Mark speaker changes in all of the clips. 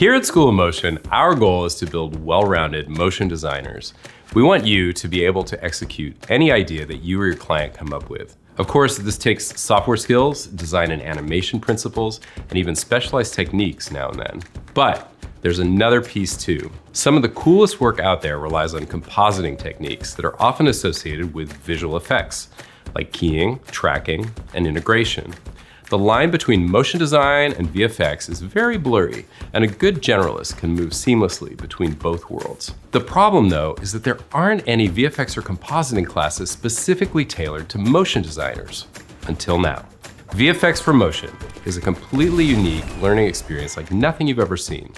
Speaker 1: Here at School of Motion, our goal is to build well-rounded motion designers. We want you to be able to execute any idea that you or your client come up with. Of course, this takes software skills, design and animation principles, and even specialized techniques now and then. But there's another piece too. Some of the coolest work out there relies on compositing techniques that are often associated with visual effects, like keying, tracking, and integration. The line between motion design and VFX is very blurry, and a good generalist can move seamlessly between both worlds. The problem, though, is that there aren't any VFX or compositing classes specifically tailored to motion designers, until now. VFX for Motion is a completely unique learning experience like nothing you've ever seen.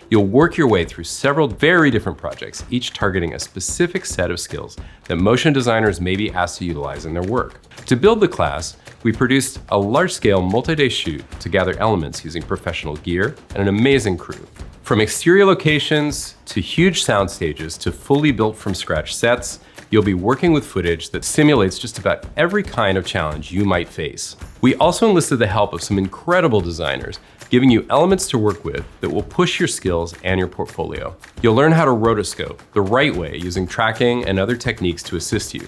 Speaker 1: You'll work your way through several very different projects, each targeting a specific set of skills that motion designers may be asked to utilize in their work. To build the class, we produced a large-scale multi-day shoot to gather elements using professional gear and an amazing crew. From exterior locations to huge sound stages to fully built from scratch sets, you'll be working with footage that simulates just about every kind of challenge you might face. We also enlisted the help of some incredible designers, giving you elements to work with that will push your skills and your portfolio. You'll learn how to rotoscope the right way using tracking and other techniques to assist you.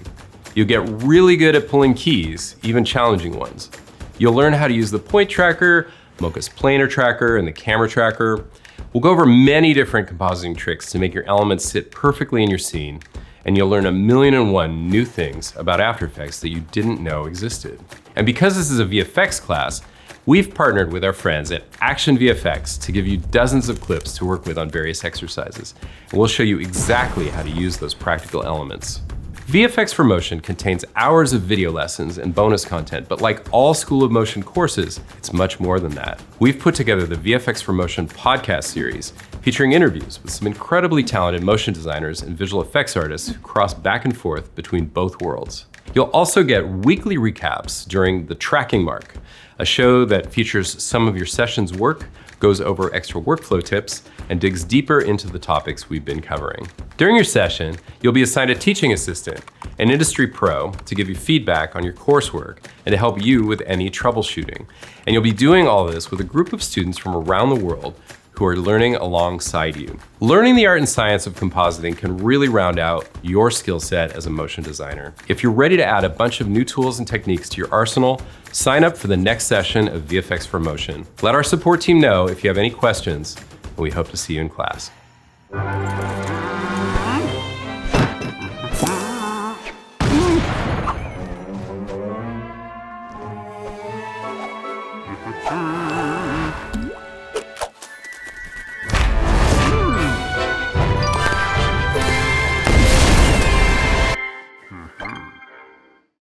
Speaker 1: You'll get really good at pulling keys, even challenging ones. You'll learn how to use the point tracker, Mocha's planar tracker, and the camera tracker. We'll go over many different compositing tricks to make your elements sit perfectly in your scene, and you'll learn 1,000,001 new things about After Effects that you didn't know existed. And because this is a VFX class, we've partnered with our friends at Action VFX to give you dozens of clips to work with on various exercises. And we'll show you exactly how to use those practical elements. VFX for Motion contains hours of video lessons and bonus content, but like all School of Motion courses, it's much more than that. We've put together the VFX for Motion podcast series, featuring interviews with some incredibly talented motion designers and visual effects artists who cross back and forth between both worlds. You'll also get weekly recaps during the Tracking Mark, a show that features some of your session's work, goes over extra workflow tips, and digs deeper into the topics we've been covering. During your session, you'll be assigned a teaching assistant, an industry pro, to give you feedback on your coursework and to help you with any troubleshooting. And you'll be doing all this with a group of students from around the world who are learning alongside you. Learning the art and science of compositing can really round out your skill set as a motion designer. If you're ready to add a bunch of new tools and techniques to your arsenal, sign up for the next session of VFX for Motion. Let our support team know if you have any questions, and we hope to see you in class.